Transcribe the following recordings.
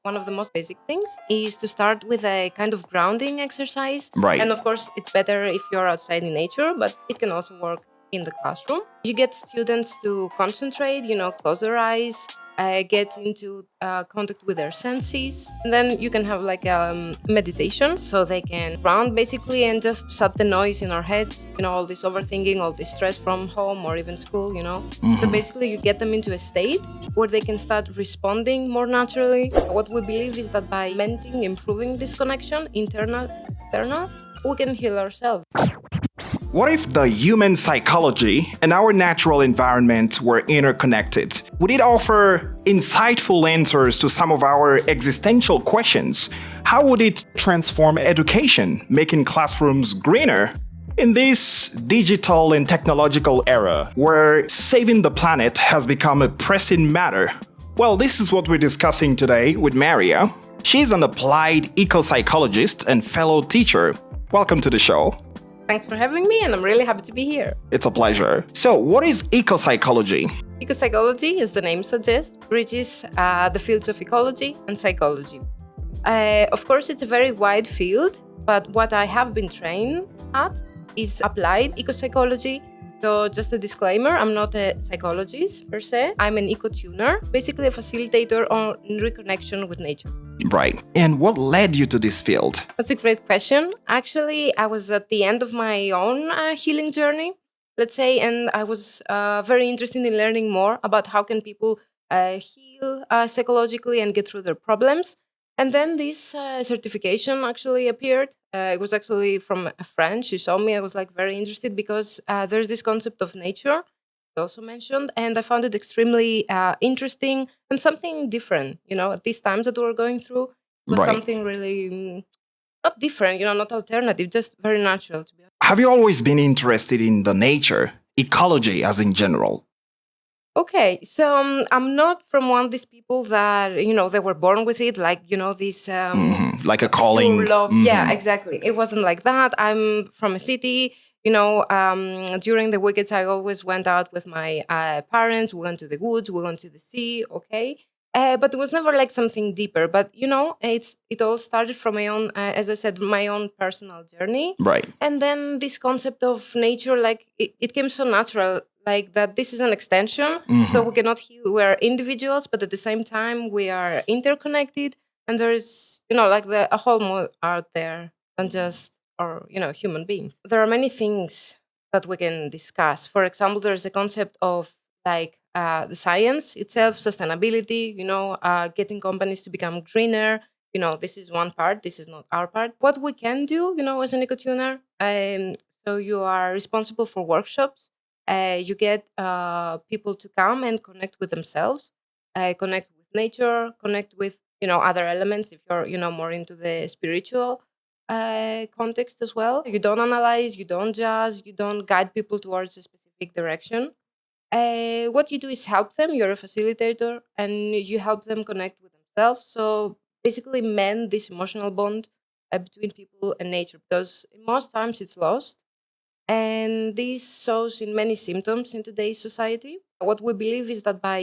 One of the most basic things is to start with a kind of grounding exercise. Right. And of course, it's better if you're outside in nature, but it can also work in the classroom. You get students to concentrate, close their eyes, get into contact with their senses. And then you can have like meditation so they can ground basically and just shut the noise in our heads, all this overthinking, all this stress from home or even school. So basically, you get them into a state where they can start responding more naturally. What we believe is that by mentoring, improving this connection, internal and external, we can heal ourselves. What if the human psychology and our natural environment were interconnected? Would it offer insightful answers to some of our existential questions? How would it transform education, making classrooms greener? In this digital and technological era, where saving the planet has become a pressing matter, well, this is what we're discussing today with Maria. She's an applied ecopsychologist and fellow teacher. Welcome to the show. Thanks for having me, and I'm really happy to be here. It's a pleasure. So, what is ecopsychology? Ecopsychology, as the name suggests, bridges the fields of ecology and psychology. Of course, it's a very wide field, but what I have been trained at is applied ecopsychology. So just a disclaimer, I'm not a psychologist per se. I'm an ecotuner, basically a facilitator on reconnection with nature. Right. And what led you to this field? That's a great question. Actually, I was at the end of my own healing journey, let's say, and I was very interested in learning more about how can people heal psychologically and get through their problems. And then this certification actually appeared. It was actually from a friend. She saw me. I was like very interested because there's this concept of nature also mentioned, and I found it extremely interesting and something different. At these times that we're going through, it was Right. something really not different. Not alternative, just very natural to be honest. Have you always been interested in the nature, ecology as in general? Okay, so I'm not from one of these people that they were born with it, like this Like a calling. pure love. Yeah, exactly. It wasn't like that. I'm from a city. During the weekends, I always went out with my parents. We went to the woods. We went to the sea. Okay, but it was never like something deeper. But it all started from my own, as I said, my own personal journey. Right. And then this concept of nature, like it came so natural, like that this is an extension. So we cannot heal. We are individuals, but at the same time, we are interconnected. And there's, like a whole more out there than just or human beings. There are many things that we can discuss. For example, there's the concept of like the science itself, sustainability, getting companies to become greener. This is one part. This is not our part. What we can do, as an ecotuner, so you are responsible for workshops. You get people to come and connect with themselves, connect with nature, connect with other elements if you're more into the spiritual context as well. You don't analyze, you don't judge, you don't guide people towards a specific direction. What you do is help them. You're a facilitator, and you help them connect with themselves. So basically, mend this emotional bond between people and nature, because most times it's lost. And this shows in many symptoms in today's society. What we believe is that by,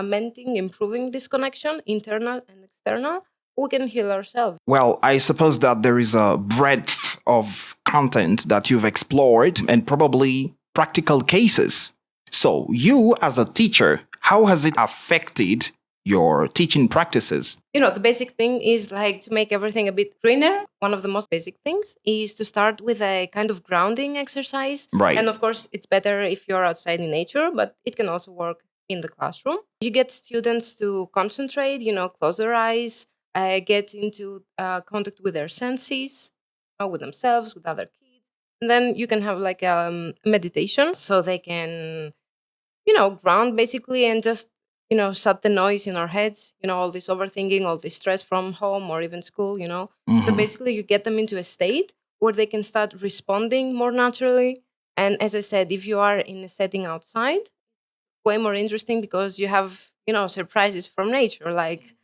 mending, improving this connection, internal and external, we can heal ourselves. Well, I suppose that there is a breadth of content that you've explored and probably practical cases. So, you as a teacher, how has it affected your teaching practices? The basic thing is like to make everything a bit greener. One of the most basic things is to start with a kind of grounding exercise. Right. And of course, it's better if you're outside in nature, but it can also work in the classroom. You get students to concentrate, close their eyes, get into contact with their senses, with themselves, with other kids. And then you can have like meditation so they can, ground basically and just shut the noise in our heads, all this overthinking, all this stress from home or even school. So basically, you get them into a state where they can start responding more naturally. And as I said, if you are in a setting outside, way more interesting because you have, surprises from nature. Like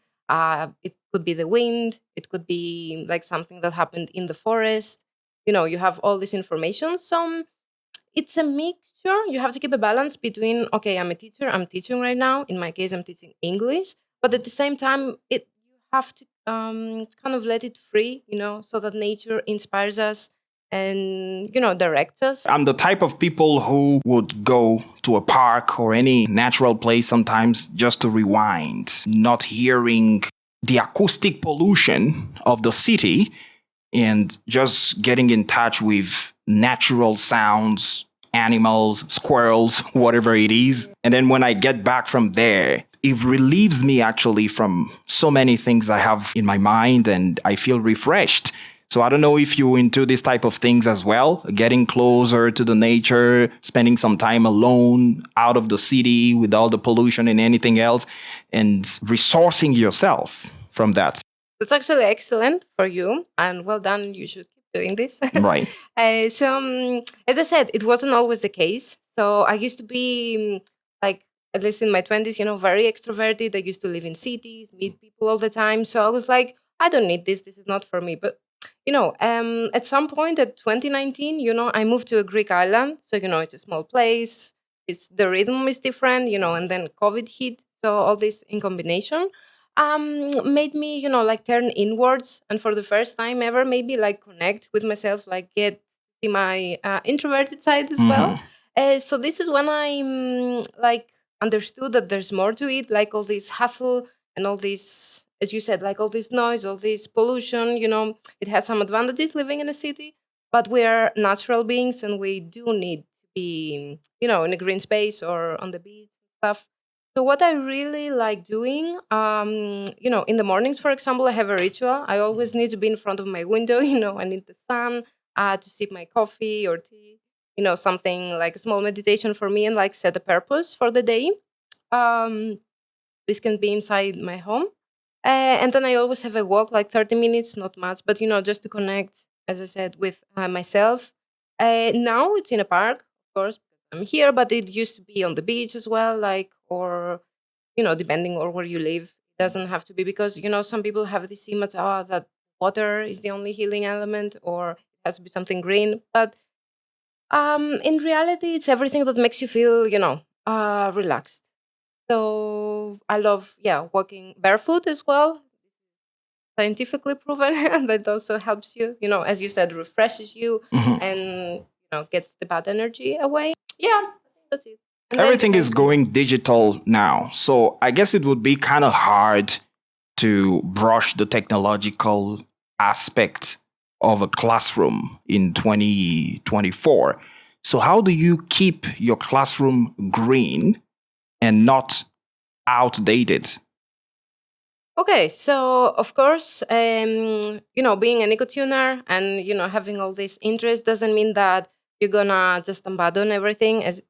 it could be the wind, it could be like something that happened in the forest. You have all this information. So it's a mixture. You have to keep a balance between, okay, I'm a teacher, I'm teaching right now. In my case, I'm teaching English, but at the same time, it you have to kind of let it free, so that nature inspires us and directs us. I'm the type of people who would go to a park or any natural place sometimes just to rewind, not hearing the acoustic pollution of the city and just getting in touch with natural sounds, animals, squirrels, whatever it is. And then when I get back from there, it relieves me actually from so many things I have in my mind and I feel refreshed. So I don't know if you into this type of things as well, getting closer to the nature, spending some time alone out of the city with all the pollution and anything else, and resourcing yourself from that. That's actually excellent for you, and well done. You should keep doing this. Right. As I said, it wasn't always the case. So I used to be like, at least in my 20s, very extroverted. I used to live in cities, meet people all the time. So I was like, I don't need this. This is not for me. But at some point at 2019, I moved to a Greek island. So it's a small place. It's the rhythm is different, and then COVID hit. So all this in combination made me like turn inwards, and for the first time ever maybe like connect with myself, like get see my introverted side as well. So this is when I like understood that there's more to it, like all this hustle and all this, as you said, like all this noise, all this pollution. It has some advantages living in a city, but we are natural beings and we do need to be in a green space or on the beach and stuff. So what I really like doing, in the mornings, for example, I have a ritual. I always need to be in front of my window. I need the sun to sip my coffee or tea. Something like a small meditation for me, and like set a purpose for the day. Um, this can be inside my home, and then I always have a walk, like 30 minutes, not much, but just to connect, as I said, with myself. Now it's in a park, of course. I'm here, but it used to be on the beach as well, like, or depending on where you live. It doesn't have to be, because some people have this image, that water is the only healing element, or it has to be something green. But in reality, it's everything that makes you feel, relaxed. So I love, yeah, walking barefoot as well. Scientifically proven, and that also helps you, as you said, refreshes you and gets the bad energy away. Yeah, I think that's it. And then Everything is depends. going digital now. So I guess it would be kind of hard to brush the technological aspect of a classroom in 2024. So, how do you keep your classroom green and not outdated? Okay, so of course, being an ecotuner and having all this interest doesn't mean that you're gonna just abandon everything. As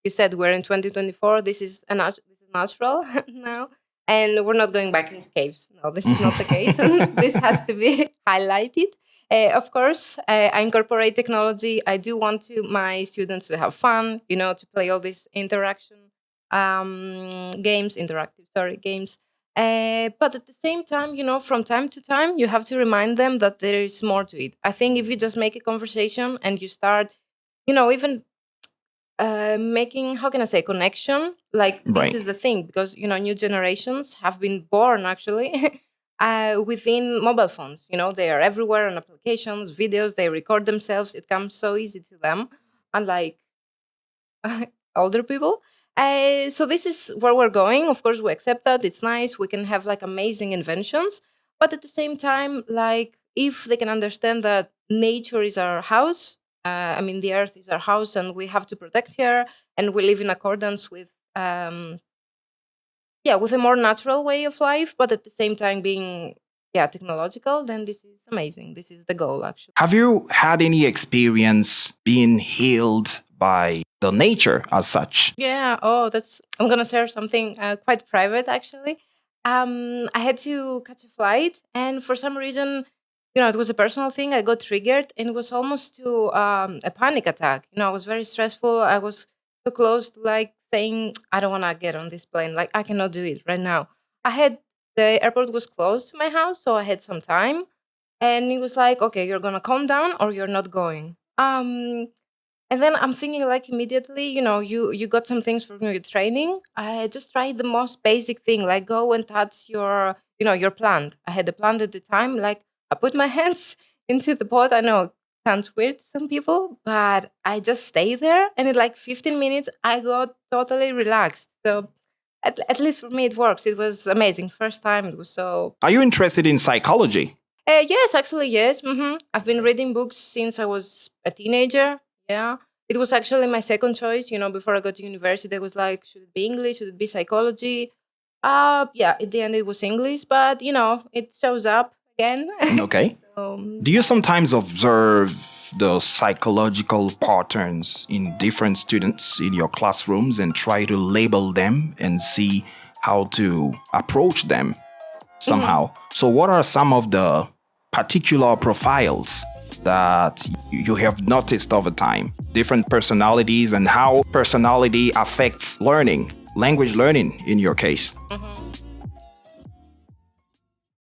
you said, we're in 2024. This is natural now, and we're not going back into caves. No, this is not the case, and this has to be highlighted. Of course, I incorporate technology. I do want my students to have fun, to play all these interactive, sorry, games. But at the same time, from time to time, you have to remind them that there is more to it. I think if you just make a conversation and you start, even making, how can I say, connection, like this Right. is the thing, because new generations have been born actually within mobile phones. They are everywhere on applications, videos, they record themselves. It comes so easy to them, unlike older people. So this is where we're going. Of course, we accept that it's nice. We can have like amazing inventions, but at the same time, like if they can understand that nature is our house, I mean, the earth is our house, and we have to protect her, and we live in accordance with, yeah, with a more natural way of life, but at the same time being, yeah, technological. Then this is amazing. This is the goal, actually. Have you had any experience being healed by the nature as such? Yeah. Oh, that's. I'm gonna share something quite private, actually. I had to catch a flight, and for some reason, it was a personal thing. I got triggered, and it was almost to a panic attack. I was very stressful. I was so close to like saying, "I don't want to get on this plane. Like, I cannot do it right now." I had the airport was close to my house, so I had some time, and it was like, "Okay, you're gonna calm down, or you're not going." And then I'm thinking like immediately, you got some things from your training. I just tried the most basic thing, like go and touch your plant. I had a plant at the time, like I put my hands into the pot. I know it sounds weird to some people, but I just stay there, and in like 15 minutes, I got totally relaxed. So at least for me, it works. It was amazing. First time, it was so. Are you interested in psychology? Yes, actually, yes. I've been reading books since I was a teenager. Yeah. It was actually my second choice, before I got to university. I was like, should it be English? Should it be psychology? Yeah, in the end, it was English, but, it shows up again. Okay. So, Do you sometimes observe the psychological patterns in different students in your classrooms and try to label them and see how to approach them somehow? So, what are some of the particular profiles that you have noticed over time? Different personalities and how personality affects learning, language learning in your case.